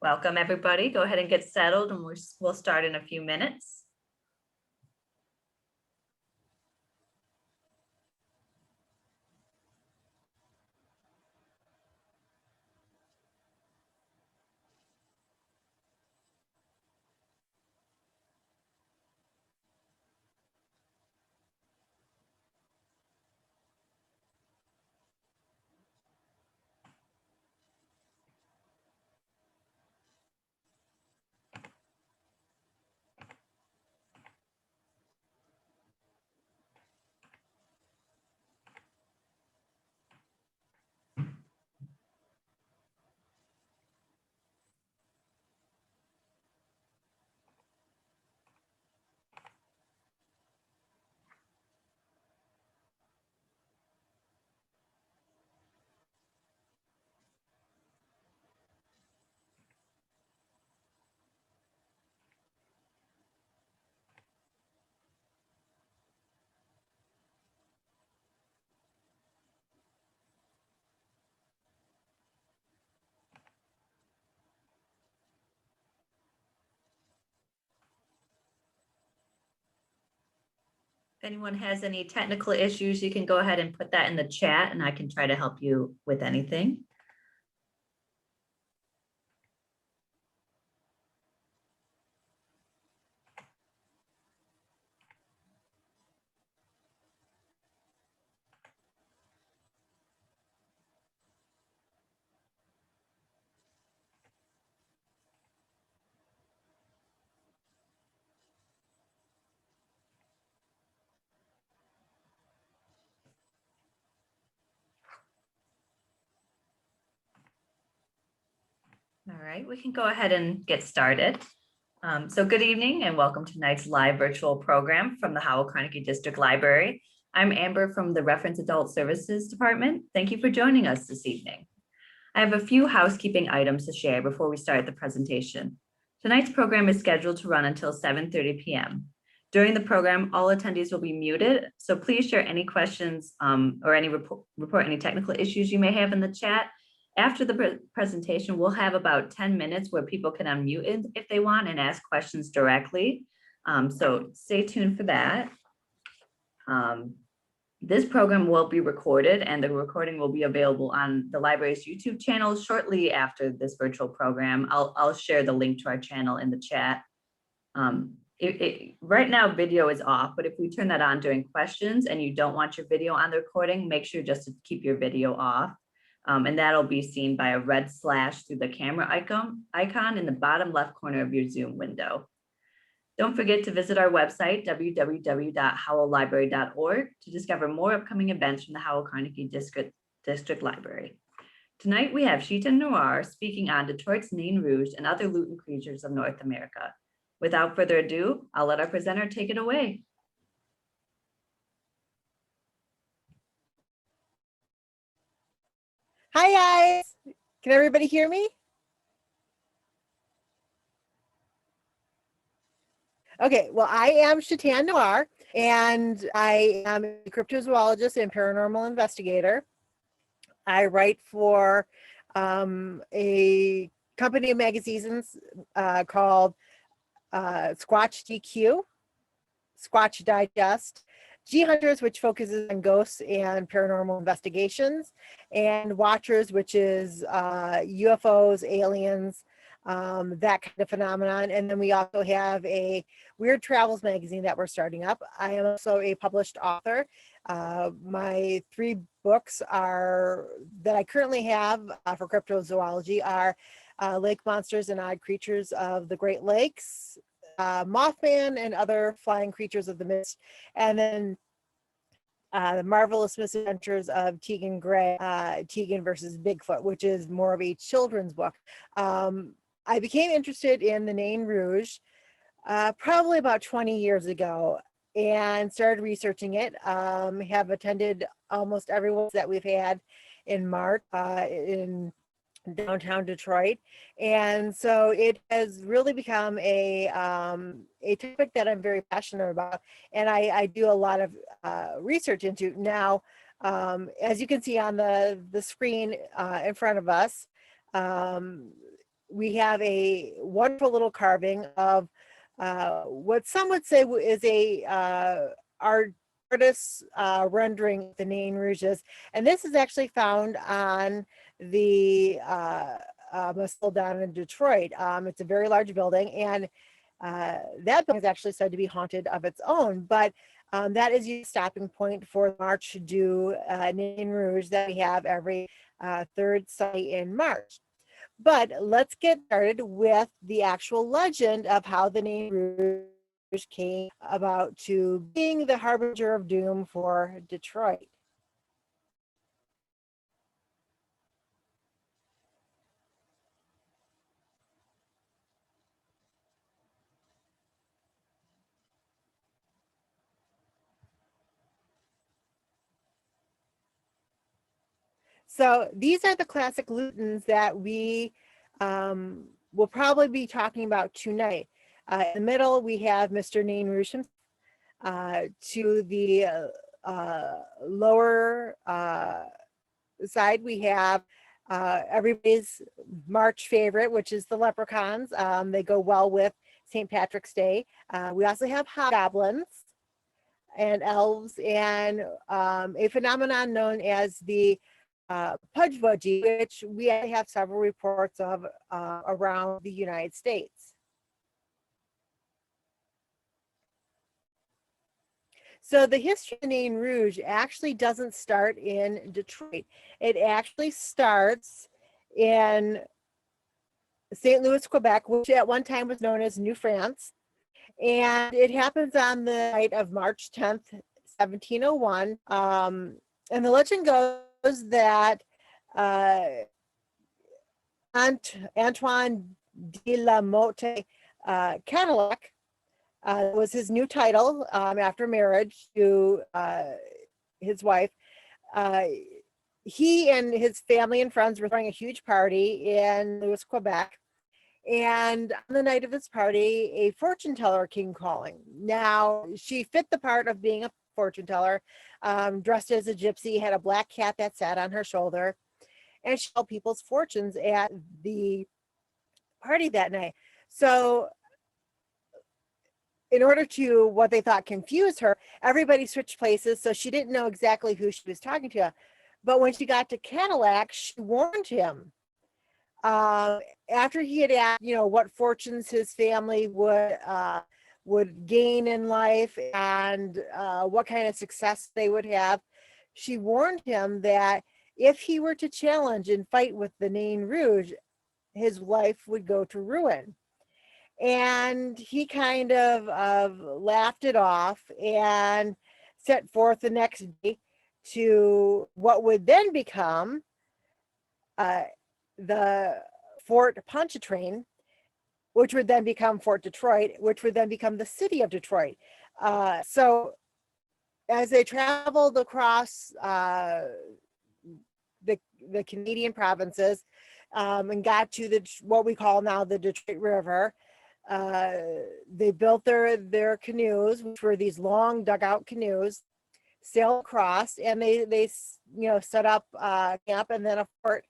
Welcome, everybody. Go ahead and get settled, and we'll start in a few minutes. If anyone has any technical issues, you can go ahead and put that in the chat, and I can try to help you with anything. All right, we can go ahead and get started. So good evening and welcome to tonight's live virtual program from the Howell Carnegie District Library. I'm Amber from the Reference Adult Services Department. Thank you for joining us this evening. I have a few housekeeping items to share before we start the presentation. Tonight's program is scheduled to run until 7:30 p.m. During the program, all attendees will be muted, so please share any questions or report any technical issues you may have in the chat. After the presentation, we'll have about 10 minutes where people can unmute if they want and ask questions directly. So stay tuned for that. This program will be recorded, and the recording will be available on the library's YouTube channel shortly after this virtual program. I'll share the link to our channel in the chat. Right now, video is off, but if we turn that on during questions and you don't want your video on the recording, make sure just to keep your video off. And that'll be seen by a red slash through the camera icon in the bottom left corner of your Zoom window. Don't forget to visit our website, www.howelllibrary.org, to discover more upcoming events from the Howell Carnegie District Library. Tonight, we have Shetan Noir speaking on Detroit's Nain Rouge and other Lutin creatures of North America. Without further ado, I'll let our presenter take it away. Hi guys, can everybody hear me? Okay, well, I am Shetan Noir, and I am a cryptozoologist and paranormal investigator. I write for a company of magazines called Squatch DQ, Squatch Digest, G Hunters, which focuses on ghosts and paranormal investigations, and Watchers, which is UFOs, aliens, that kind of phenomenon. And then we also have a Weird Travels magazine that we're starting up. I am also a published author. My 3 books that I currently have for cryptozoology are Lake Monsters and Odd Creatures of the Great Lakes, Mothman and Other Flying Creatures of the Mist, and then The Marvelous Misadventures of Tegan Gray, Tegan versus Bigfoot, which is more of a children's book. I became interested in the Nain Rouge probably about 20 years ago and started researching it. Have attended almost every one that we've had in March in downtown Detroit, and so it has really become a topic that I'm very passionate about, and I do a lot of research into now. As you can see on the screen in front of us, we have a wonderful little carving of what some would say is a artist's rendering of the Nain Rouges. And this is actually found on the Moselle down in Detroit. It's a very large building, and that building is actually said to be haunted of its own, but that is your stopping point for March du Nain Rouge that we have every third Sunday in March. But let's get started with the actual legend of how the Nain Rouge came about to being the harbinger of doom for Detroit. So these are the classic Glutens that we will probably be talking about tonight. In the middle, we have Mr. Nain Rouge. To the lower side, we have everybody's March favorite, which is the leprechauns. They go well with St. Patrick's Day. We also have hobgoblins and elves, and a phenomenon known as the Pukwudgies, which we have several reports of around the United States. So the history of the Nain Rouge actually doesn't start in Detroit. It actually starts in St. Louis, Quebec, which at one time was known as New France. And it happens on the night of March 10th, 1701. And the legend goes that Antoine de la Motte Cadillac was his new title after marriage to his wife. He and his family and friends were throwing a huge party in Louis, Quebec. And on the night of this party, a fortune teller came calling. Now, she fit the part of being a fortune teller, dressed as a gypsy, had a black cat that sat on her shoulder, and she told people's fortunes at the party that night. So in order to, what they thought, confuse her, everybody switched places, so she didn't know exactly who she was talking to. But when she got to Cadillac, she warned him. After he had asked, what fortunes his family would gain in life and what kind of success they would have, she warned him that if he were to challenge and fight with the Nain Rouge, his life would go to ruin. And he kind of laughed it off and set forth the next day to what would then become the Fort Pontchartrain, which would then become Fort Detroit, which would then become the city of Detroit. So as they traveled across the Canadian provinces and got to what we call now the Detroit River, they built their canoes, which were these long dugout canoes, sailed across, and they set up camp and then a fort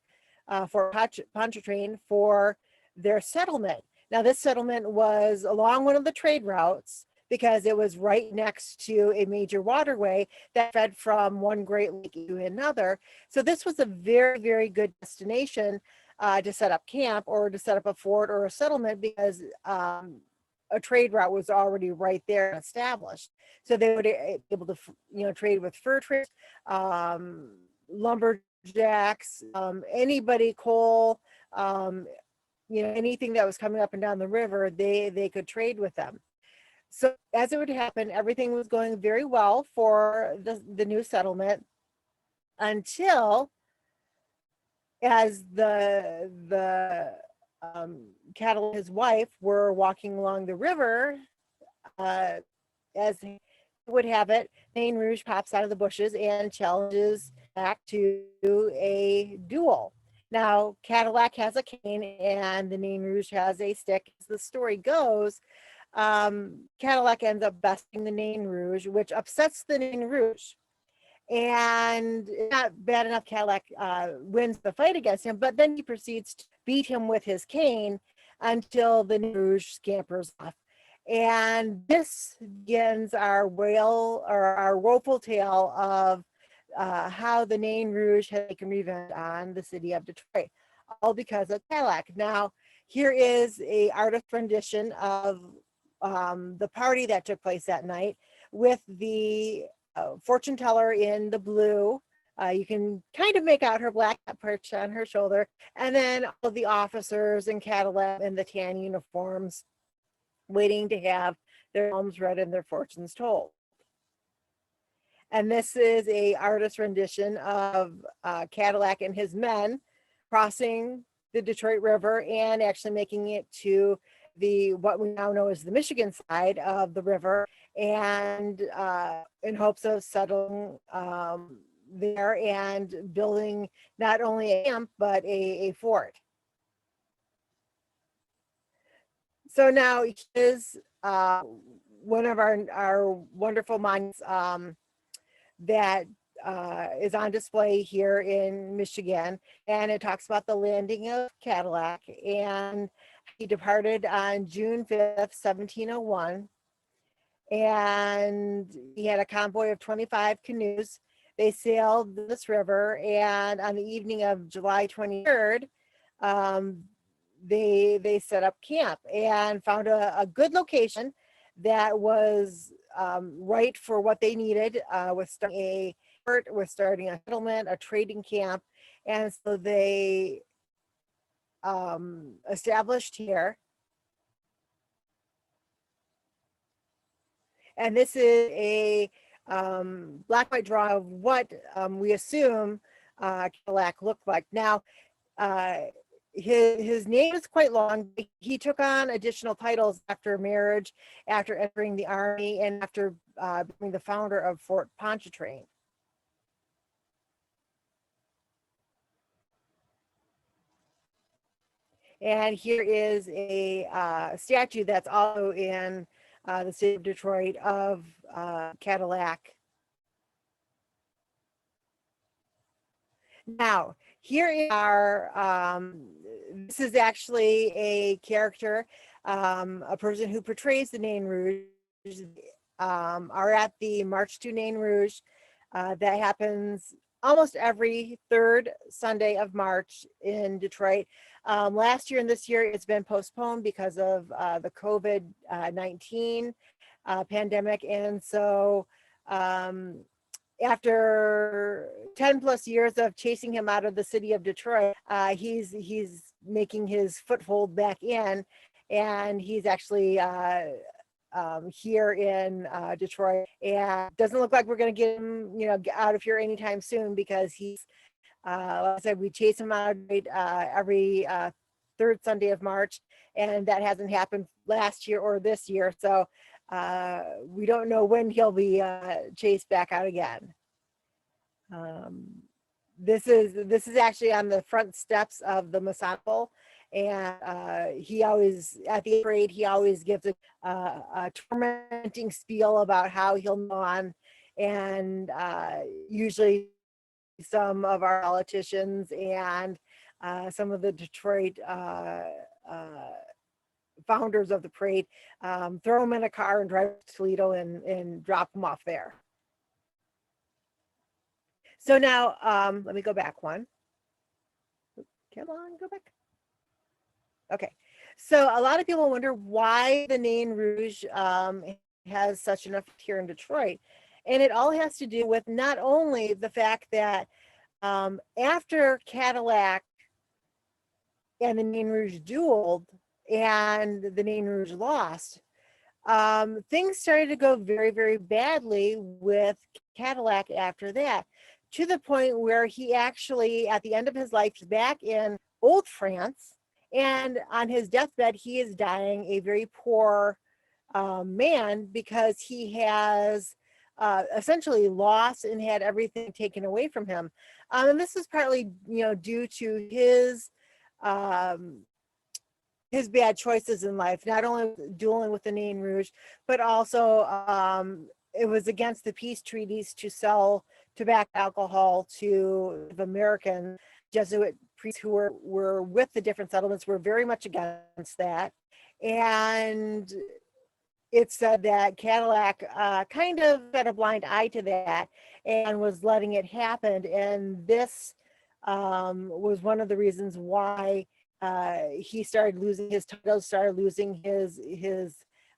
for Pontchartrain for their settlement. Now, this settlement was along one of the trade routes because it was right next to a major waterway that fed from one Great Lake to another. So this was a very, very good destination to set up camp or to set up a fort or a settlement because a trade route was already right there established. So they would be able to, trade with fur traders, lumberjacks, anybody, coal, anything that was coming up and down the river, they could trade with them. So as it would happen, everything was going very well for the new settlement until as the Cadillac and his wife were walking along the river, as would have it, Nain Rouge pops out of the bushes and challenges back to a duel. Now, Cadillac has a cane and the Nain Rouge has a stick. As the story goes, Cadillac ends up besting the Nain Rouge, which upsets the Nain Rouge. And not bad enough Cadillac wins the fight against him, but then he proceeds to beat him with his cane until the Nain Rouge scampers off. And this begins our woeful tale of how the Nain Rouge has taken revenge on the city of Detroit, all because of Cadillac. Now, here is a artist rendition of the party that took place that night with the fortune teller in the blue. You can kind of make out her black perch on her shoulder, and then all the officers in Cadillac in the tan uniforms waiting to have their palms read and their fortunes told. And this is a artist rendition of Cadillac and his men crossing the Detroit River and actually making it to what we now know as the Michigan side of the river, and in hopes of settling there and building not only a camp but a fort. So now is one of our wonderful monuments that is on display here in Michigan, and it talks about the landing of Cadillac, and he departed on June 5th, 1701, and he had a convoy of 25 canoes. They sailed this river, and on the evening of July 23rd, they set up camp and found a good location that was right for what they needed, with starting a settlement, a trading camp. And so they established here. And this is a black and white drawing of what we assume Cadillac looked like. Now, his name is quite long. He took on additional titles after marriage, after entering the army, and after being the founder of Fort Pontchartrain. And here is a statue that's also in the city of Detroit of Cadillac. Now, here is this is actually a character, a person who portrays the Nain Rouge, are at the March to Nain Rouge. That happens almost every third Sunday of March in Detroit. Last year and this year, it's been postponed because of the COVID-19 pandemic. And so after 10 plus years of chasing him out of the city of Detroit, he's making his foothold back in, and he's actually here in Detroit, and doesn't look like we're going to get him, out of here anytime soon, because he's, like I said, we chase him out every third Sunday of March, and that hasn't happened last year or this year. So we don't know when he'll be chased back out again. This is actually on the front steps of the Masonic, and he always, at the parade, he always gives a tormenting spiel about how he'll go on, and usually some of our politicians and some of the Detroit founders of the parade throw him in a car and drive to Toledo and drop him off there. So now, let me go back one. Come on, go back. Okay, so a lot of people wonder why the Nain Rouge has such an effect here in Detroit. And it all has to do with not only the fact that after Cadillac and the Nain Rouge dueled and the Nain Rouge lost, things started to go very, very badly with Cadillac after that, to the point where he actually, at the end of his life, is back in old France, and on his deathbed, he is dying a very poor man, because he has essentially lost and had everything taken away from him. And this is partly, due to his bad choices in life, not only dueling with the Nain Rouge, but also it was against the peace treaties to sell tobacco, alcohol to the American Jesuit priests who were with the different settlements were very much against that. And it said that Cadillac kind of had a blind eye to that and was letting it happen. And this was one of the reasons why he started losing his titles, started losing his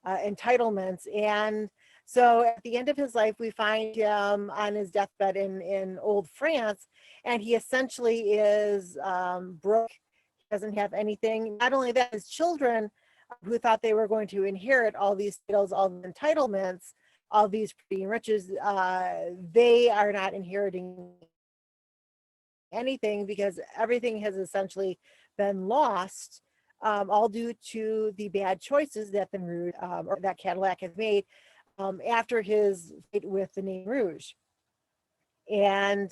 entitlements. And so at the end of his life, we find him on his deathbed in old France, and he essentially is broke. He doesn't have anything. Not only that, his children who thought they were going to inherit all these titles, all the entitlements, all these pretty riches, they are not inheriting anything because everything has essentially been lost, all due to the bad choices that the Rouge, or that Cadillac has made after his fight with the Nain Rouge. And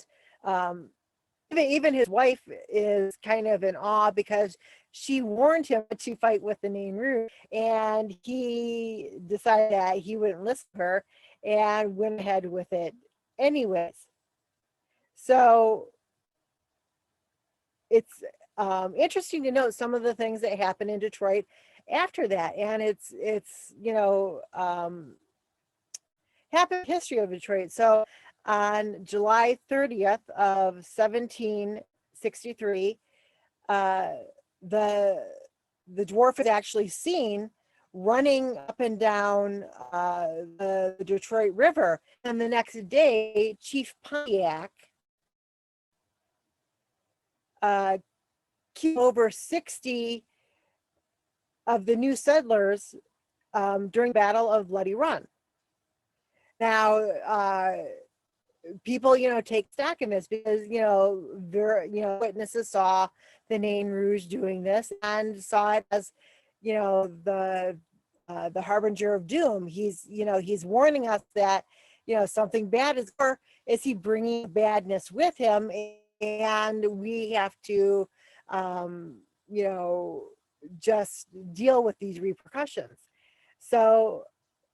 even his wife is kind of in awe because she warned him to fight with the Nain Rouge, and he decided that he wouldn't listen to her and went ahead with it anyways. So it's interesting to note some of the things that happened in Detroit after that, and it's happened history of Detroit. So on July 30th of 1763, the dwarf is actually seen running up and down the Detroit River. And the next day, Chief Pontiac killed over 60 of the new settlers during the Battle of Bloody Run. Now, people, take stock in this because, witnesses saw the Nain Rouge doing this and saw it as, the harbinger of doom. He's warning us that, something bad is, or is he bringing badness with him? And we have to, just deal with these repercussions. So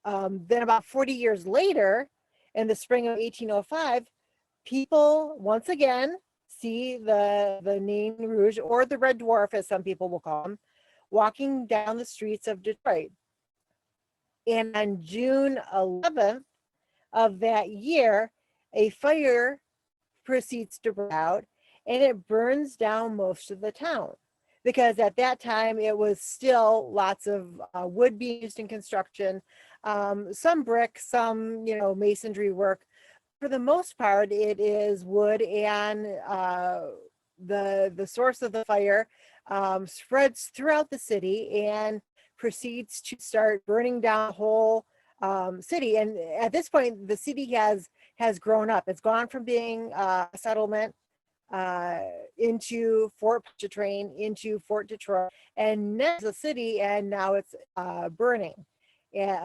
then about 40 years later, in the spring of 1805, people once again see the Nain Rouge, or the Red Dwarf, as some people will call him, walking down the streets of Detroit. And on June 11th of that year, a fire proceeds to break out, and it burns down most of the town. Because at that time, it was still lots of wood being used in construction, some brick, some, masonry work. For the most part, it is wood, and the source of the fire spreads throughout the city and proceeds to start burning down the whole city. And at this point, the city has grown up. It's gone from being a settlement into Fort Pontchartrain, into Fort Detroit, and now it's a city, and now it's burning,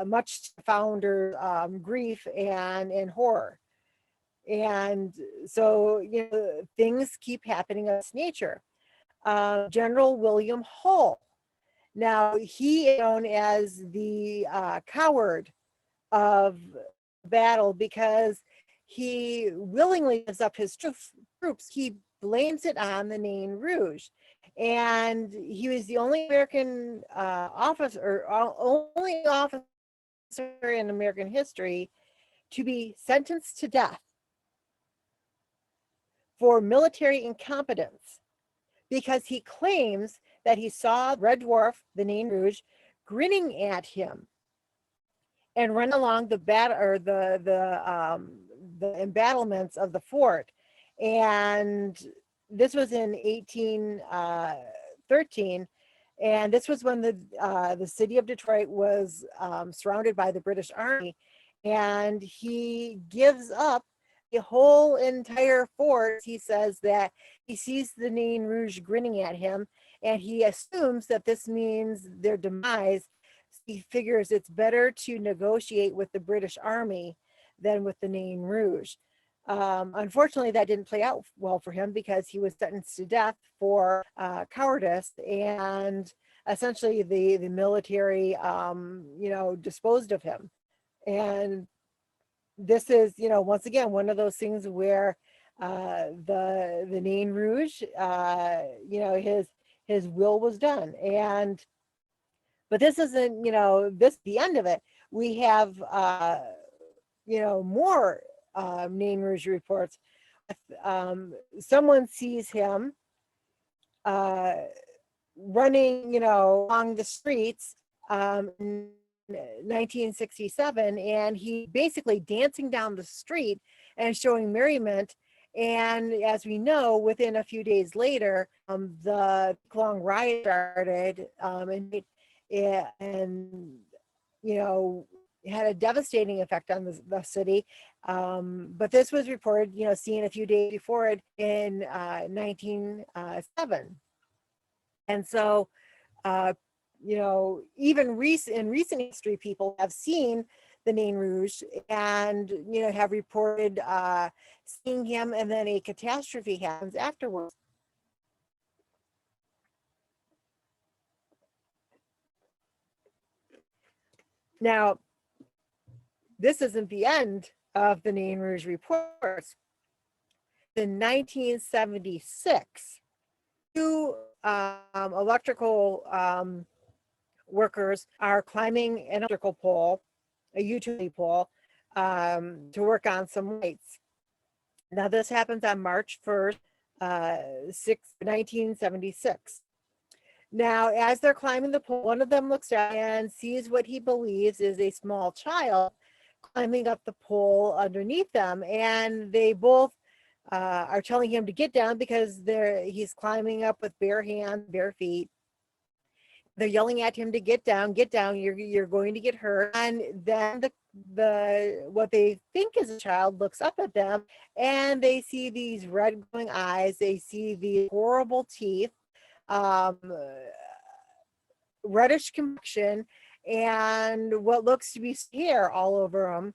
much to the founder's grief and horror. And so, things keep happening of this nature. General William Hull, now he is known as the coward of battle because he willingly gives up his troops. He blames it on the Nain Rouge. And he was the only American officer, or only officer in American history to be sentenced to death for military incompetence, because he claims that he saw Red Dwarf, the Nain Rouge, grinning at him and run along the embattlements of the fort. And this was in 1813, and this was when the city of Detroit was surrounded by the British Army, and he gives up the whole entire fort. He says that he sees the Nain Rouge grinning at him, and he assumes that this means their demise. He figures it's better to negotiate with the British Army than with the Nain Rouge. Unfortunately, that didn't play out well for him because he was sentenced to death for cowardice, and essentially the military, disposed of him. And this is, once again, one of those things where the Nain Rouge, his will was done. But this isn't, this the end of it. We have, more Nain Rouge reports. Someone sees him running, along the streets in 1967, and he basically dancing down the street and showing merriment. And as we know, within a few days later, the long riot started, and had a devastating effect on the city. But this was reported, seen a few days before it in 1907. And so, even in recent history, people have seen the Nain Rouge and, have reported seeing him, and then a catastrophe happens afterwards. Now, this isn't the end of the Nain Rouge reports. In 1976, two electrical workers are climbing an electrical pole, a utility pole, to work on some lights. Now, this happens on March 1st, 1976. Now, as they're climbing the pole, one of them looks down and sees what he believes is a small child climbing up the pole underneath them. And they both are telling him to get down because he's climbing up with bare hands, bare feet. They're yelling at him to get down, you're going to get hurt. And then the what they think is a child looks up at them, and they see these red glowing eyes, they see these horrible teeth, reddish complexion, and what looks to be hair all over him.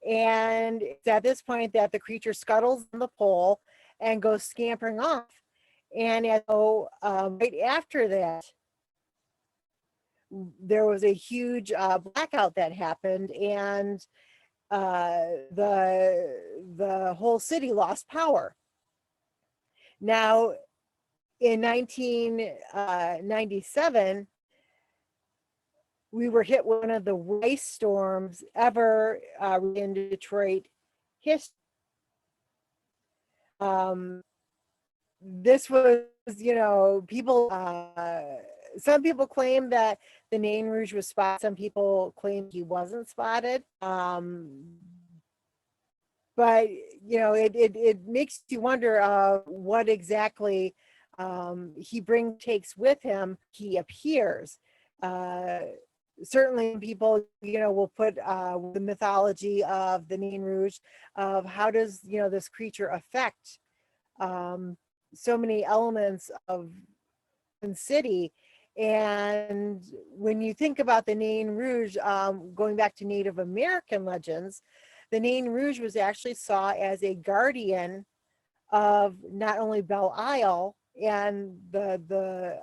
And it's at this point that the creature scuttles on the pole and goes scampering off. And right after that, there was a huge blackout that happened, and the whole city lost power. Now, in 1997, we were hit with one of the worst storms ever in Detroit history. This was, people, some people claim that the Nain Rouge was spotted. Some people claim he wasn't spotted. But, it makes you wonder what exactly he takes with him. He appears. Certainly people, will put the mythology of the Nain Rouge, of how does, this creature affect so many elements of the city. And when you think about the Nain Rouge, going back to Native American legends, the Nain Rouge was actually saw as a guardian of not only Belle Isle and the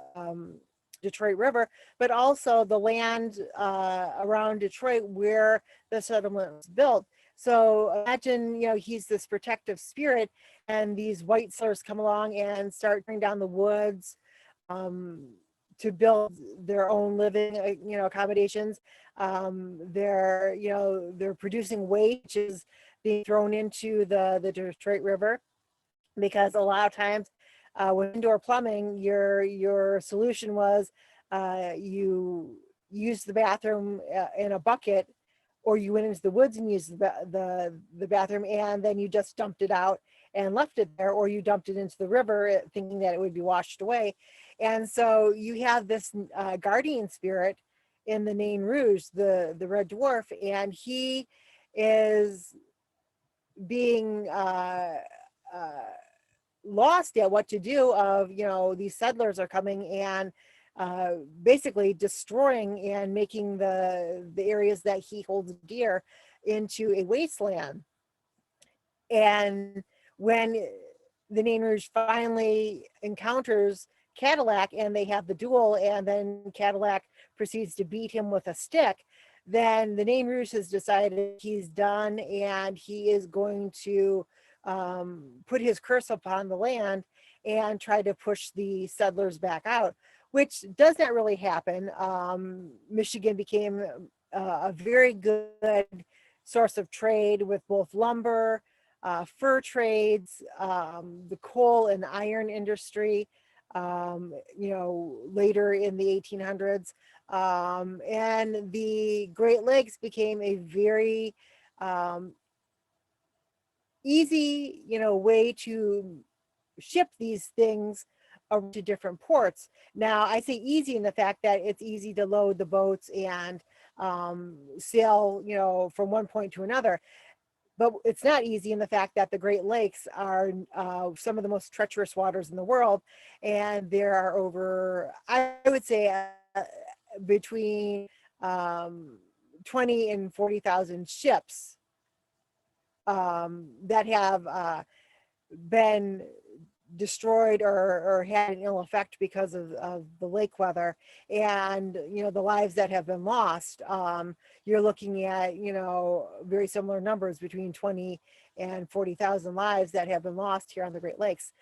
Detroit River, but also the land around Detroit where the settlement was built. So imagine, he's this protective spirit, and these white settlers come along and start tearing down the woods to build their own living, accommodations. They're producing waste, which is being thrown into the Detroit River, because a lot of times with indoor plumbing, your solution was you use the bathroom in a bucket, or you went into the woods and used the bathroom, and then you just dumped it out and left it there, or you dumped it into the river thinking that it would be washed away. And so you have this guardian spirit in the Nain Rouge, the red dwarf, and he is being lost at what to do of, these settlers are coming and basically destroying and making the areas that he holds dear into a wasteland. And when the Nain Rouge finally encounters Cadillac and they have the duel, and then Cadillac proceeds to beat him with a stick, then the Nain Rouge has decided he's done and he is going to put his curse upon the land and try to push the settlers back out, which does not really happen. Michigan became a very good source of trade with both lumber, fur trades, the coal and iron industry, later in the 1800s. And the Great Lakes became a very easy, way to ship these things to different ports. Now, I say easy in the fact that it's easy to load the boats and sail, from one point to another. But it's not easy in the fact that the Great Lakes are some of the most treacherous waters in the world. And there are over, I would say, between 20 and 40,000 ships that have been destroyed or had an ill effect because of the lake weather, and the lives that have been lost. You're looking at very similar numbers, between 20 and 40,000 lives that have been lost here on the Great Lakes,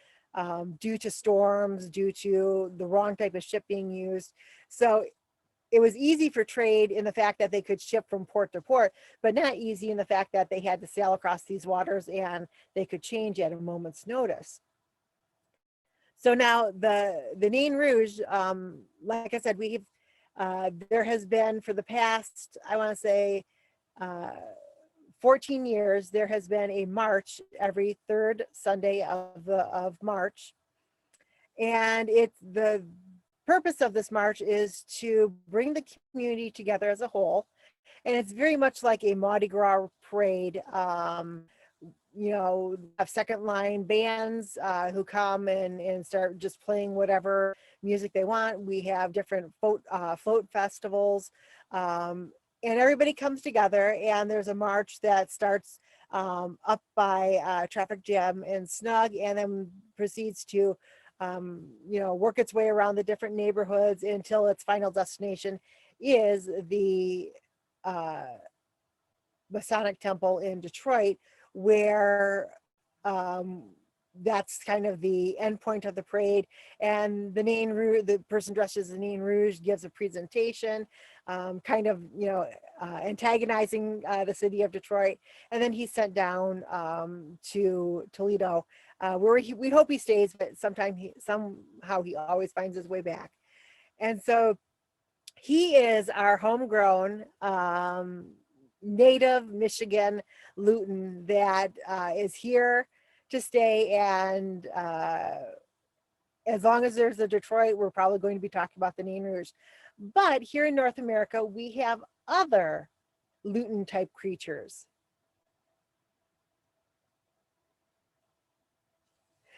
due to storms, due to the wrong type of ship being used. So it was easy for trade in the fact that they could ship from port to port, but not easy in the fact that they had to sail across these waters and they could change at a moment's notice. So now the Nain Rouge, like I said, there has been for the past, I want to say, 14 years, there has been a march every third Sunday of March. And the purpose of this march is to bring the community together as a whole. And it's very much like a Mardi Gras parade. Have second line bands who come and start just playing whatever music they want. We have different float festivals, and everybody comes together, and there's a march that starts up by Traffic Jam and Snug, and then proceeds to work its way around the different neighborhoods until its final destination is the Masonic Temple in Detroit, where that's kind of the end point of the parade. And the Nain Rouge, the person dressed as the Nain Rouge, gives a presentation, antagonizing the city of Detroit. And then he's sent down to Toledo, where we hope he stays, but somehow he always finds his way back. And so he is our homegrown native Michigan Lutin that is here to stay. And as long as there's a Detroit, we're probably going to be talking about the Nain Rouge. But here in North America, we have other Lutin type creatures.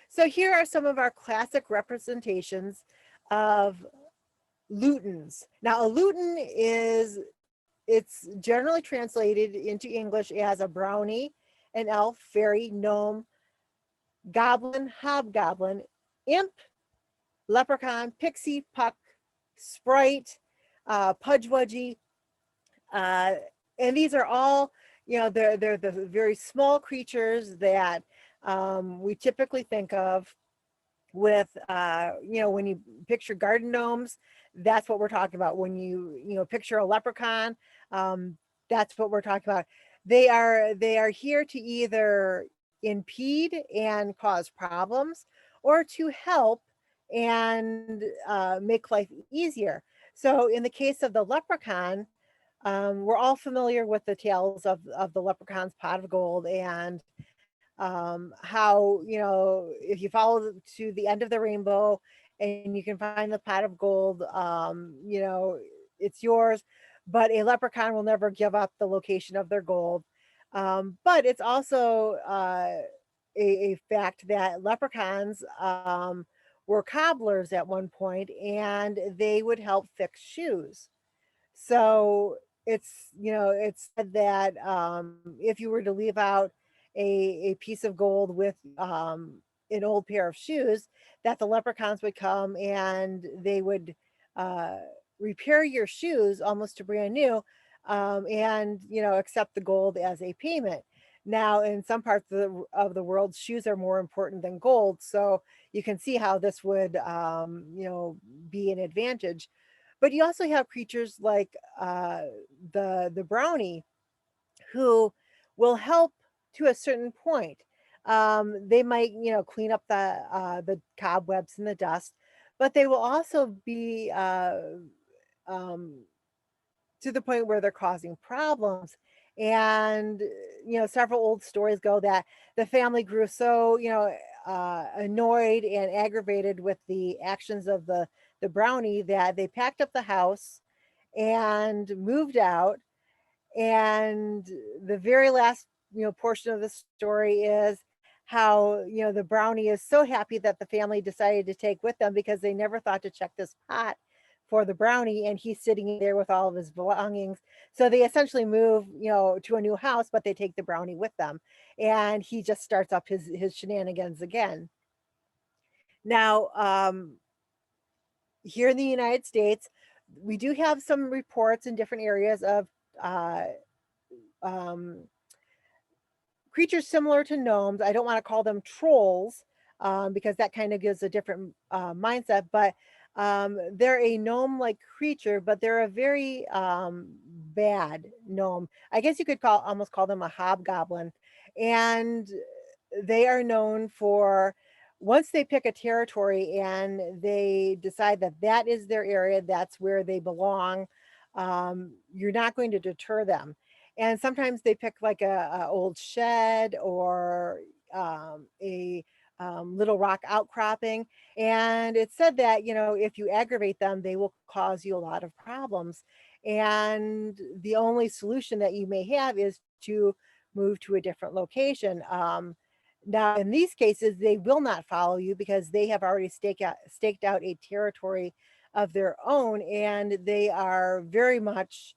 So here are some of our classic representations of Lutins. Now, a Lutin it's generally translated into English as a brownie, an elf, fairy, gnome, goblin, hobgoblin, imp, leprechaun, pixie, puck, sprite, Pukwudgie, and these are all, they're the very small creatures that we typically think of with, when you picture garden gnomes, that's what we're talking about. When you picture a leprechaun, that's what we're talking about. They are here to either impede and cause problems, or to help and make life easier. So in the case of the leprechaun, we're all familiar with the tales of the leprechaun's pot of gold, and how, if you follow to the end of the rainbow and you can find the pot of gold, it's yours. But a leprechaun will never give up the location of their gold. But it's also a fact that leprechauns were cobblers at one point, and they would help fix shoes. So it's said that if you were to leave out a piece of gold with an old pair of shoes, that the leprechauns would come and they would repair your shoes almost to brand new, and accept the gold as a payment. Now, in some parts of the world, shoes are more important than gold, so you can see how this would be an advantage. But you also have creatures like the brownie, who will help to a certain point. They might, clean up the cobwebs and the dust, but they will also be um, to the point where they're causing problems. And several old stories go that the family grew so annoyed and aggravated with the actions of the brownie that they packed up the house and moved out. And the very last, portion of the story is how, the brownie is so happy that the family decided to take with them because they never thought to check this pot for the brownie, and he's sitting there with all of his belongings. So they essentially move, to a new house, but they take the brownie with them. And he just starts up his shenanigans again. Now, here in the United States, we do have some reports in different areas of uh, um, creatures similar to gnomes. I don't want to call them trolls, because that kind of gives a different mindset, but they're a gnome-like creature, but they're a very bad gnome. I guess you could almost call them a hobgoblin. And they are known for, once they pick a territory and they decide that that is their area, that's where they belong, you're not going to deter them. And sometimes they pick like a old shed or a little rock outcropping. And it's said that, if you aggravate them, they will cause you a lot of problems. And the only solution that you may have is to move to a different location. Now, in these cases, they will not follow you because they have already staked out a territory of their own, and they are very much,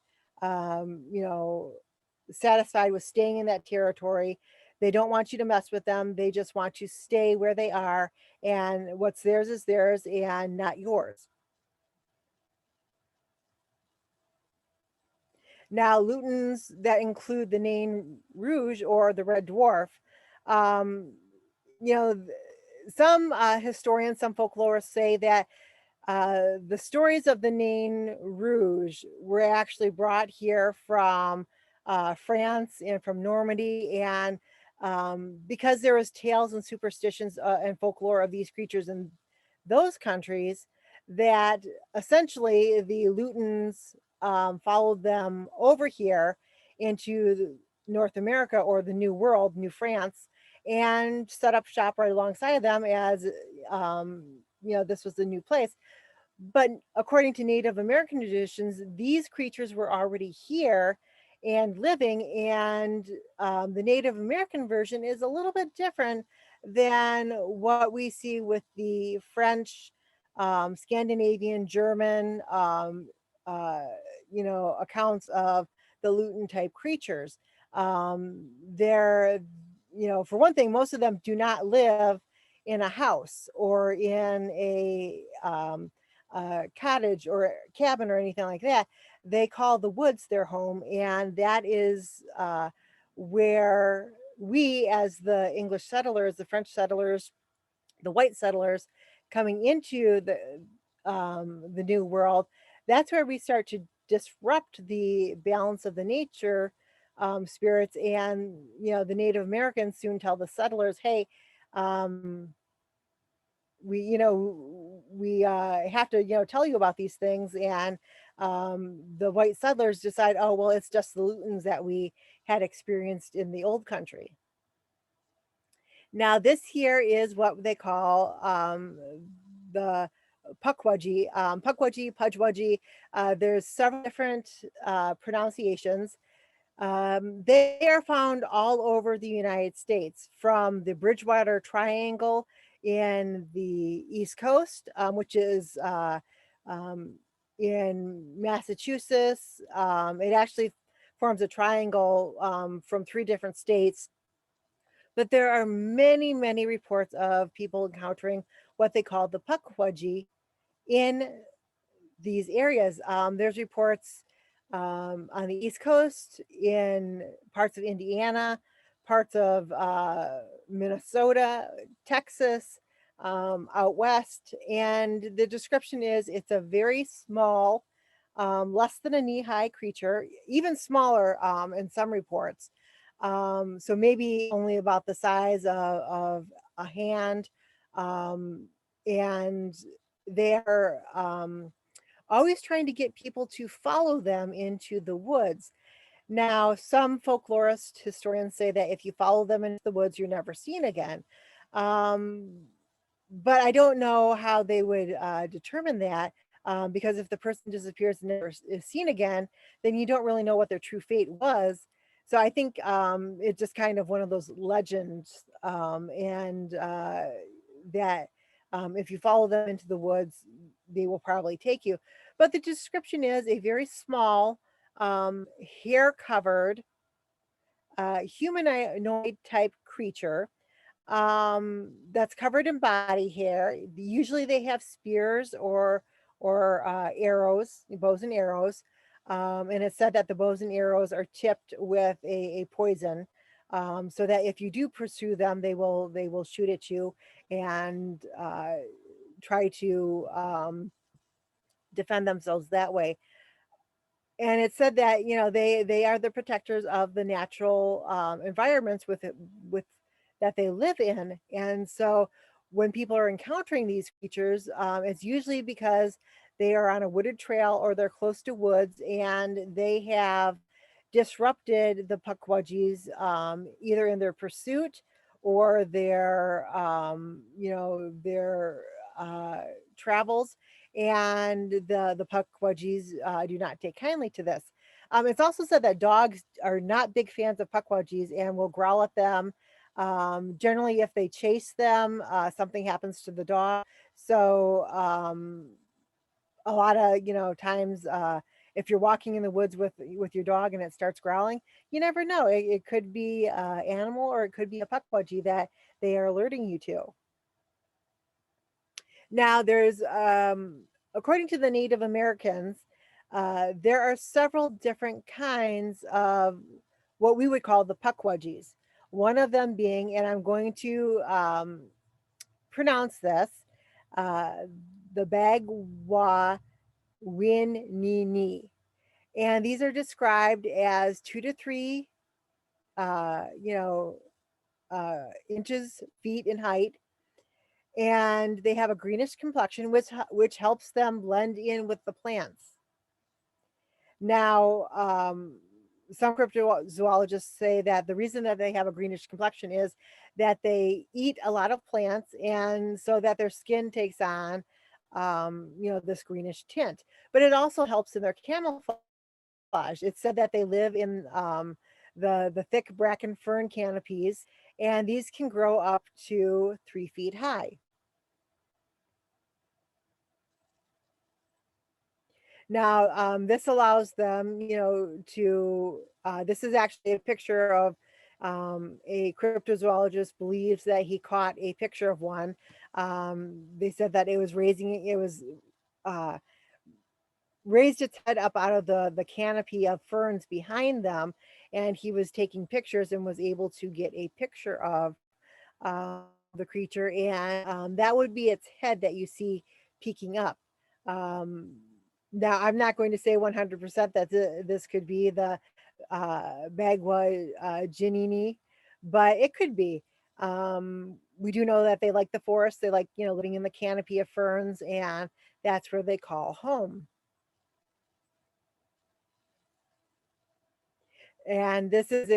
satisfied with staying in that territory. They don't want you to mess with them. They just want to stay where they are, and what's theirs is theirs and not yours. Now, Lutins that include the Nain Rouge or the Red Dwarf, um, you know, th- some historians, some folklorists say that the stories of the Nain Rouge were actually brought here from France and from Normandy, and because there was tales and superstitions and folklore of these creatures in those countries, that essentially the Lutins followed them over here into North America or the New World, New France, and set up shop right alongside them as this was the new place. But according to Native American traditions, these creatures were already here and living, and the Native American version is a little bit different than what we see with the French, Scandinavian, German, accounts of the Lutin type creatures. They're, for one thing, most of them do not live in a house or in a cottage or cabin or anything like that. They call the woods their home, and that is where we, as the English settlers, the French settlers, the white settlers coming into the New World, that's where we start to disrupt the balance of the nature spirits. And the Native Americans soon tell the settlers, hey, um, we have to tell you about these things. And the white settlers decide, oh well, it's just the Lutins that we had experienced in the old country. Now this here is what they call the Pukwudgie, Pudgewudgie. There's several different pronunciations. They are found all over the United States, from the Bridgewater Triangle in the East Coast, which is um, in Massachusetts. It actually forms a triangle from 3 different states. But there are many, many reports of people encountering what they call the Pukwudgie in these areas. There's reports on the East Coast, in parts of Indiana, parts of Minnesota, Texas, out west. And the description is it's a very small, less than a knee-high creature, even smaller in some reports. So maybe only about the size of a hand. Um, and they're always trying to get people to follow them into the woods. Now, some folklorist historians say that if you follow them into the woods, you're never seen again. Um, but I don't know how they would determine that, because if the person disappears and never is seen again, then you don't really know what their true fate was. So I think it's just kind of one of those legends, and that if you follow them into the woods, they will probably take you. But the description is a very small, hair covered, humanoid type creature, that's covered in body hair. Usually they have spears or arrows, bows and arrows. And it's said that the bows and arrows are tipped with a poison, so that if you do pursue them, they will shoot at you and try to defend themselves that way. And it said that, they are the protectors of the natural environments with that they live in. And so when people are encountering these creatures, it's usually because they are on a wooded trail or they're close to woods and they have disrupted the Pukwudgies, either in their pursuit or their travels. And the Pukwudgies do not take kindly to this. It's also said that dogs are not big fans of Pukwudgies and will growl at them. Generally, if they chase them, something happens to the dog. So a lot of times, if you're walking in the woods with your dog and it starts growling, you never know. It could be animal or it could be a Pukwudgie that they are alerting you to. Now, according to the Native Americans, there are several different kinds of what we would call the Pukwudgies. One of them being, and I'm going to pronounce this, uh, the Bagwa Win. And these are described as 2 to 3, inches, feet in height, and they have a greenish complexion, which helps them blend in with the plants. Now, some cryptozoologists say that the reason that they have a greenish complexion is that they eat a lot of plants, and so that their skin takes on, this greenish tint. But it also helps in their camouflage. It's said that they live in the thick bracken fern canopies, and these can grow up to 3 feet high. Now, this allows them, this is actually a picture of a cryptozoologist believes that he caught a picture of one. They said that it was uh, raised its head up out of the canopy of ferns behind them, and he was taking pictures and was able to get a picture of the creature, and that would be its head that you see peeking up. Um, Now, I'm not going to say 100% that this could be the Bagua Ginini, but it could be. We do know that they like the forest. They like, living in the canopy of ferns, and that's where they call home. And this is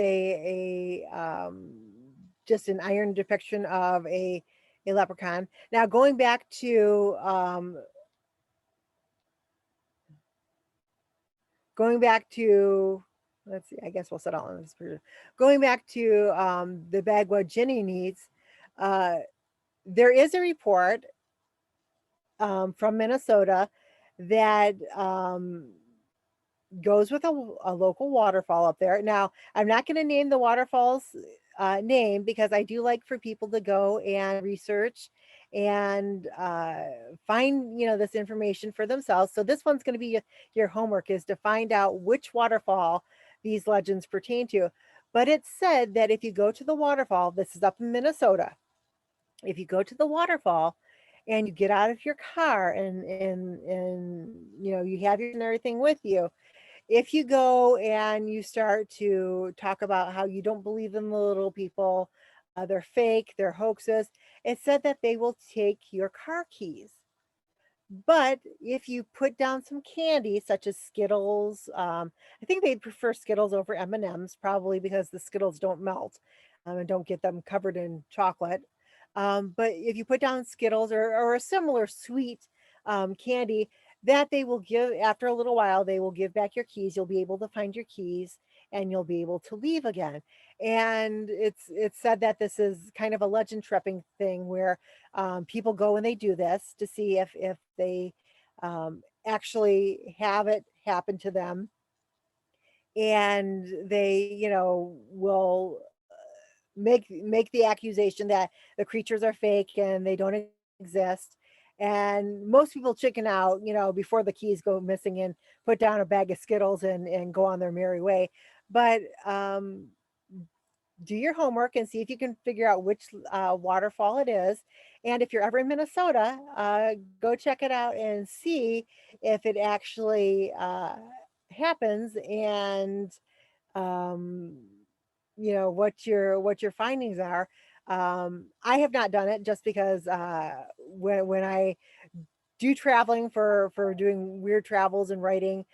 just an iron depiction of a leprechaun. Now, going back to let's see, I guess we'll settle on this picture. Going back to the Bagua Ginny needs, uh, there is a report from Minnesota that goes with a local waterfall up there. Now, I'm not going to name the waterfall's name because I do like for people to go and research and find, this information for themselves. So this one's going to be your homework, is to find out which waterfall these legends pertain to. But it's said that if you go to the waterfall, this is up in Minnesota, if you go to the waterfall and you get out of your car and you have your and everything with you, if you go and you start to talk about how you don't believe in the little people, they're fake, they're hoaxes, it said that they will take your car keys. But if you put down some candy, such as Skittles, I think they prefer Skittles over M&Ms, probably because the Skittles don't melt and don't get them covered in chocolate. But if you put down Skittles or a similar sweet candy, that they will give, after a little while, they will give back your keys. You'll be able to find your keys and you'll be able to leave again. And it's said that this is kind of a legend tripping thing where people go and they do this to see if they actually have it happen to them, and they will make the accusation that the creatures are fake and they don't exist. And most people chicken out, before the keys go missing, and put down a bag of Skittles and go on their merry way. But do your homework and see if you can figure out which waterfall it is. And if you're ever in Minnesota, go check it out and see if it actually happens, and um, what your findings are. I have not done it, just because when I do traveling for doing weird travels and writing,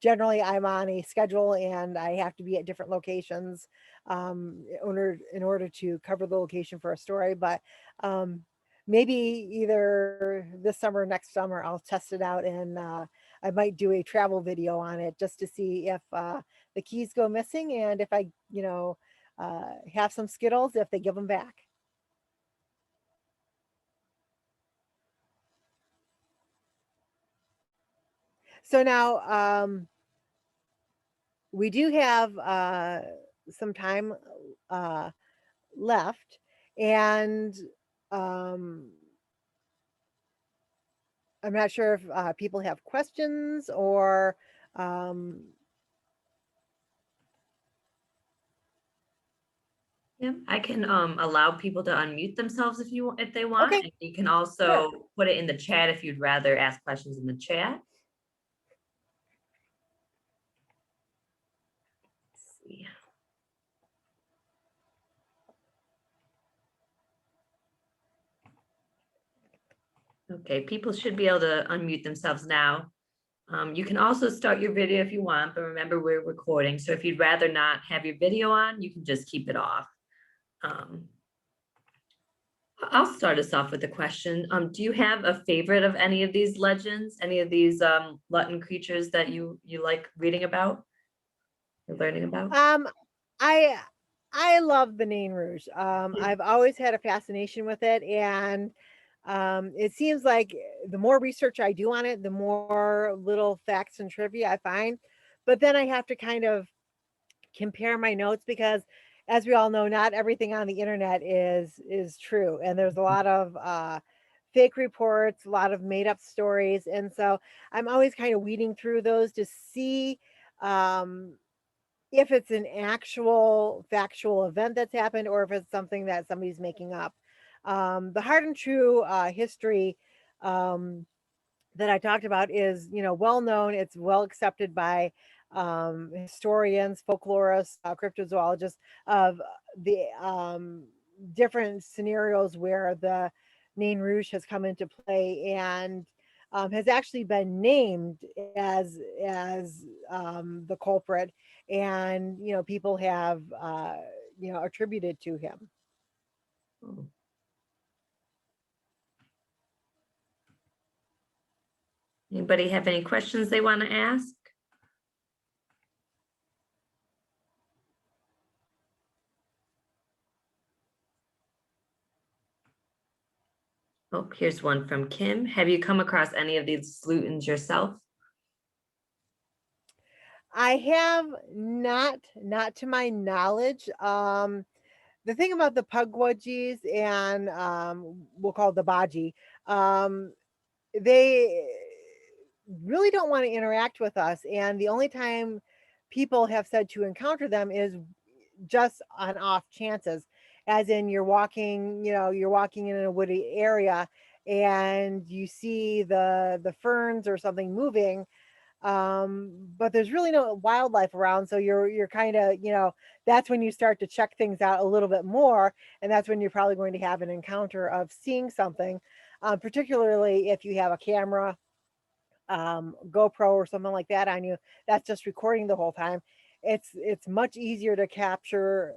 generally I'm on a schedule and I have to be at different locations in order to cover the location for a story. But maybe either this summer or next summer I'll test it out, and I might do a travel video on it, just to see if the keys go missing, and if I have some Skittles, if they give them back. So now we do have some time uh, left, and um, I'm not sure if people have questions, or um, Yeah, I can allow people to unmute themselves if they want. okay, And you can sure. also put it in the chat if you'd rather ask questions in the chat. Let's see. Okay, people should be able to unmute themselves now. You can also start your video if you want, but remember we're recording. So if you'd rather not have your video on, you can just keep it off. I'll start us off with a question. Do you have a favorite of any of these legends, any of these Lutin creatures that you like reading about or learning about? I I love the Nain Rouge. Yeah. I've always had a fascination with it, and it seems like the more research I do on it, the more little facts and trivia I find. But then I have to kind of compare my notes, because, as we all know, not everything on the internet is true, and there's a lot of fake reports, a lot of made up stories, and so I'm always kind of weeding through those to see um, if it's an actual factual event that's happened, or if it's something that somebody's making up. The hard and true history um, that I talked about is, well known. It's well accepted by historians, folklorists, cryptozoologists, of the different scenarios where the Nain Rouge has come into play, and has actually been named as the culprit, and people have attributed to him. Oh. Anybody have any questions they want to ask? Oh, here's one from Kim. Have you come across any of these Glutens yourself? I have not to my knowledge. the thing about the Pukwudgies and we'll call it the Baji, um, they really don't want to interact with us. And the only time people have said to encounter them is just on off chances, as in you're walking in a woody area and you see the ferns or something moving, but there's really no wildlife around, so you're kind of, that's when you start to check things out a little bit more, and that's when you're probably going to have an encounter of seeing something, particularly if you have a camera, GoPro or something like that on you that's just recording the whole time. It's much easier to capture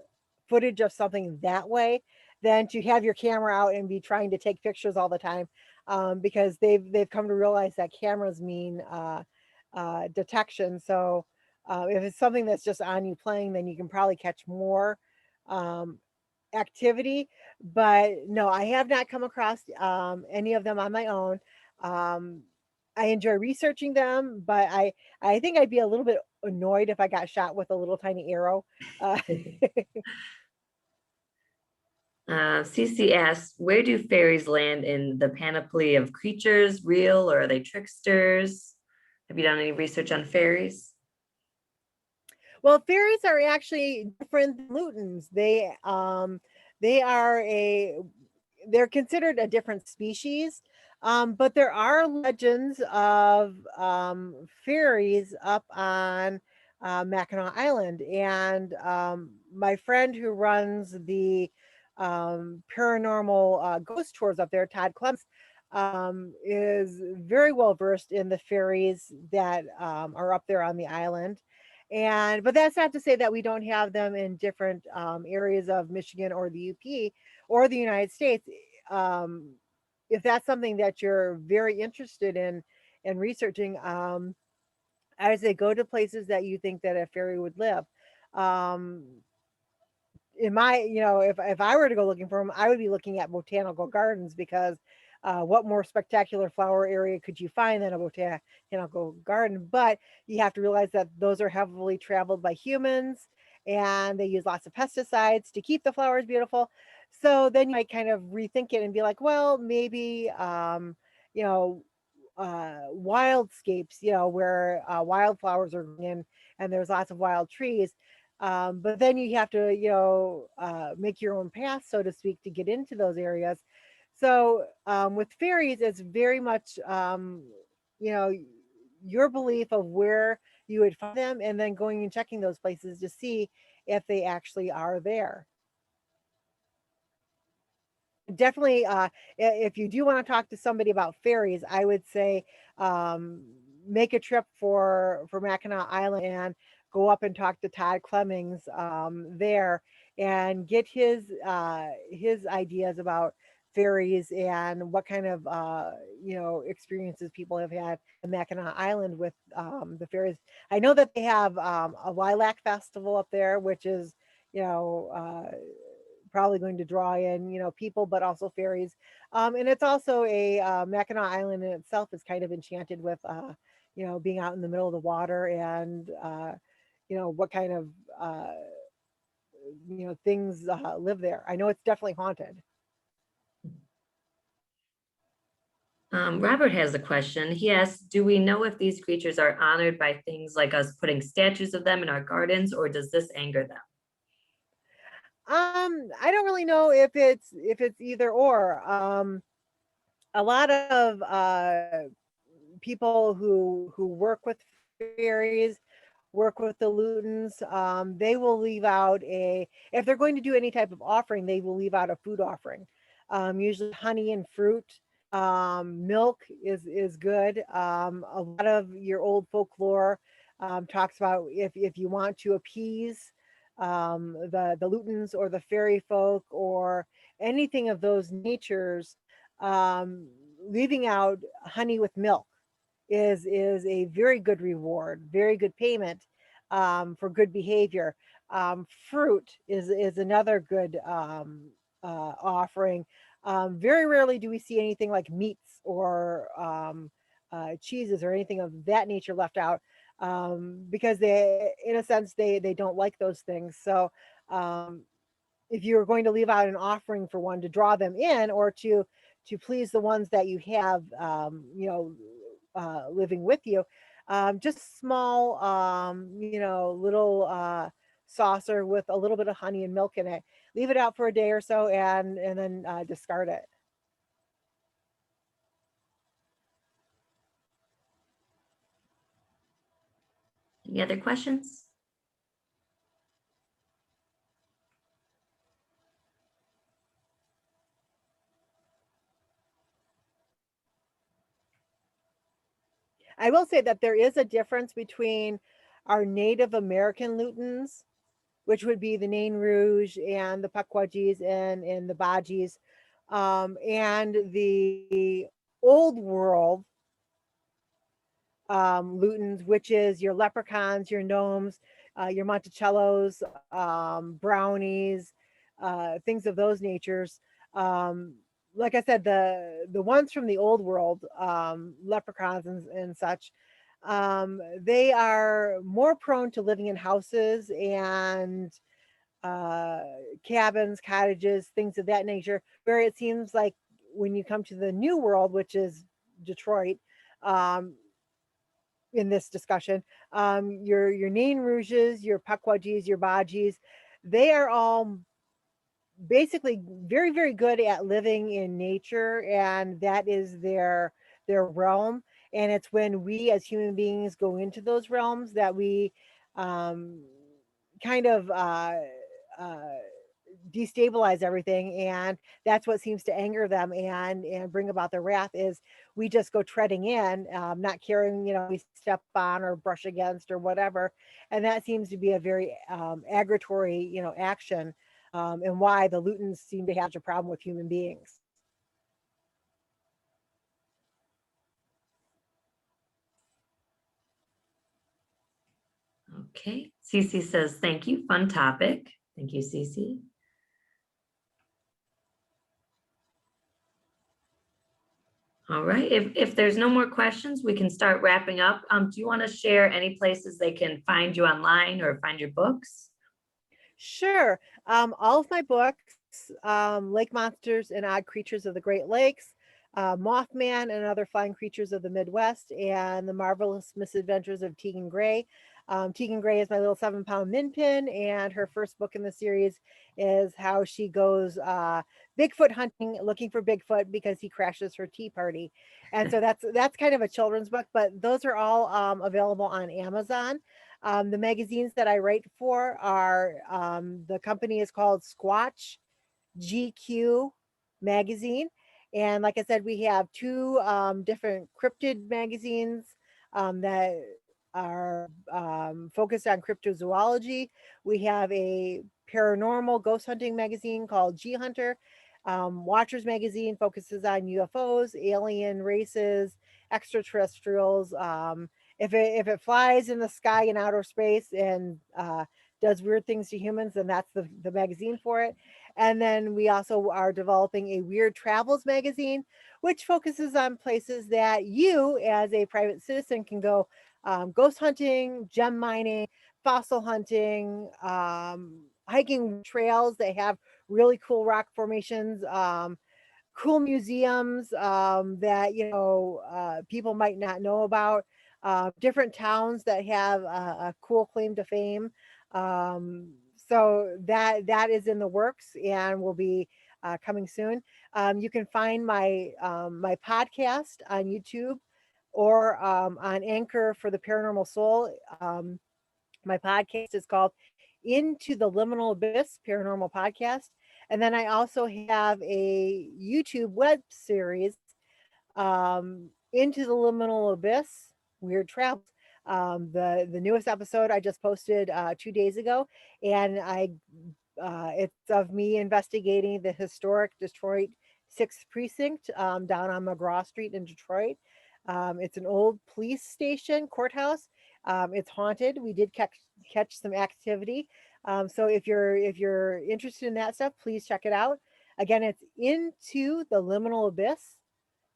footage of something that way than to have your camera out and be trying to take pictures all the time, because they've come to realize that cameras mean detection. So if it's something that's just on you playing, then you can probably catch more um, activity. But no, I have not come across any of them on my own. Um, I enjoy researching them, but I think I'd be a little bit annoyed if I got shot with a little tiny arrow. Uh, CC asks, where do fairies land in the panoply of creatures, real or are they tricksters? Have you done any research on fairies? well, fairies are actually different than lutins. They are they're considered a different species. But there are legends of fairies up on Mackinac Island. And my friend who runs the paranormal ghost tours up there, Todd Clements, is very well versed in the fairies that are up there on the island. And but that's not to say that we don't have them in different areas of Michigan or the UP or the United States. Um, if that's something that you're very interested in researching, I would say go to places that you think that a fairy would live. Um, in my, if I were to go looking for them, I would be looking at botanical gardens, because what more spectacular flower area could you find than a botanical garden? But you have to realize that those are heavily traveled by humans, and they use lots of pesticides to keep the flowers beautiful. So then you might kind of rethink it and be like, well, maybe, you know, wildscapes, where wildflowers are growing in and there's lots of wild trees. But then you have to, make your own path, so to speak, to get into those areas. So with fairies, it's very much, you know, your belief of where you would find them, and then going and checking those places to see if they actually are there. Definitely, if you do want to talk to somebody about fairies, I would say um, make a trip for Mackinac Island and go up and talk to Todd Clemmings there, and get his ideas about fairies and what kind of experiences people have had in Mackinac Island with the fairies. I know that they have a lilac festival up there, which is, you know. Probably going to draw in, people, but also fairies. And it's also Mackinac Island in itself is kind of enchanted with, being out in the middle of the water, and, what kind of, things live there. I know it's definitely haunted. Robert has a question. He asks, do we know if these creatures are honored by things like us putting statues of them in our gardens, or does this anger them? I don't really know if it's either or. A lot of people who work with fairies, work with the Lutins, they will leave out if they're going to do any type of offering, they will leave out a food offering. Usually honey and fruit. Milk is good. A lot of your old folklore talks about if you want to appease the Lutins or the fairy folk or anything of those natures, leaving out honey with milk is a very good reward, very good payment for good behavior. Fruit is another good offering. Very rarely do we see anything like meats or cheeses or anything of that nature left out, because they, in a sense, they don't like those things. So if you're going to leave out an offering for one to draw them in, or to please the ones that you have, living with you, just small, little saucer with a little bit of honey and milk in it. Leave it out for a day or so, and then discard it. Any other questions? I will say that there is a difference between our Native American Lutins, which would be the Nain Rouge and the Pukwudgies and the Bajies, and the old world Lutins, which is your leprechauns, your gnomes, your Monticellos, brownies, things of those natures. Um, like I said, the ones from the old world, leprechauns and such, they are more prone to living in houses and uh, cabins, cottages, things of that nature. Where it seems like when you come to the new world, which is Detroit, um, in this discussion, your Nain Rouges, your Pukwudgies, your Bajies, they are all basically very, very good at living in nature, and that is their realm. And it's when we as human beings go into those realms that we um, kind of uh, destabilize everything, and that's what seems to anger them and bring about their wrath. Is we just go treading in, not caring, we step on or brush against or whatever, and that seems to be a very aggratory, action, and why the Lutins seem to have a problem with human beings. Okay, Cece says, thank you, fun topic. Thank you, Cece. All right, if there's no more questions, we can start wrapping up. Do you want to share any places they can find you online or find your books? Sure. All of my books, Lake Monsters and Odd Creatures of the Great Lakes, Mothman and Other Flying Creatures of the Midwest, and The Marvelous Misadventures of Tegan Gray. Tegan Gray is my little 7-pound min pin, and her first book in the series is how she goes Bigfoot hunting, looking for Bigfoot because he crashes her tea party. And so that's kind of a children's book, but those are all available on Amazon. The magazines that I write for are, the company is called Squatch GQ magazine. And like I said, we have two different cryptid magazines that are focused on cryptozoology. We have a paranormal ghost hunting magazine called G Hunter. Watchers magazine focuses on UFOs, alien races, extraterrestrials. If it flies in the sky in outer space and does weird things to humans, then that's the magazine for it. And then we also are developing a weird travels magazine, which focuses on places that you as a private citizen can go, ghost hunting, gem mining, fossil hunting, hiking trails that have really cool rock formations, cool museums that people might not know about, different towns that have a cool claim to fame. So that is in the works and will be coming soon. You can find my podcast on YouTube or on Anchor for the Paranormal Soul. My podcast is called Into the Liminal Abyss Paranormal Podcast. And then I also have a YouTube web series, Into the Liminal Abyss Weird Travels. The newest episode I just posted 2 days ago, and it's of me investigating the historic Detroit 6th Precinct down on McGraw Street in Detroit. It's an old police station courthouse. It's haunted. We did catch some activity. So if you're interested in that stuff, please check it out. Again, it's Into the Liminal Abyss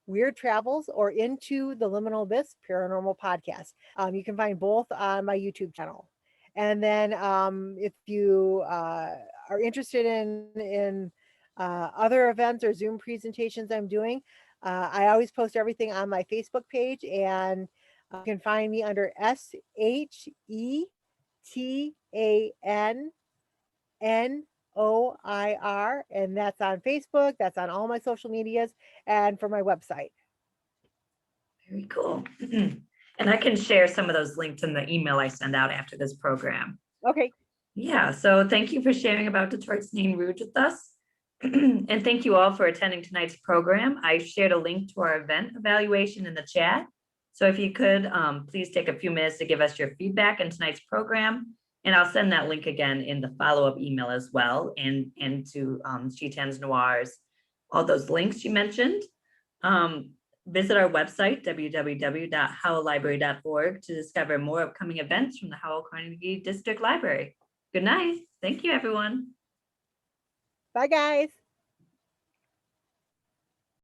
Weird Travels or Into the Liminal Abyss Paranormal Podcast. You can find both on my YouTube channel. And then if you are interested in other events or Zoom presentations I'm doing, I always post everything on my Facebook page, and you can find me under ShetanNoir, and that's on Facebook, that's on all my social medias, and for my website. Very cool. And I can share some of those links in the email I send out after this program. Okay. Yeah, so thank you for sharing about Detroit's Nain Rouge with us. And thank you all for attending tonight's program. I shared a link to our event evaluation in the chat. So if you could, please take a few minutes to give us your feedback in tonight's program. And I'll send that link again in the follow-up email as well, and to Shetan Noir's, all those links you mentioned. Visit our website, www.howelllibrary.org, to discover more upcoming events from the Howell Carnegie District Library. Good night. Thank you, everyone. Bye, guys.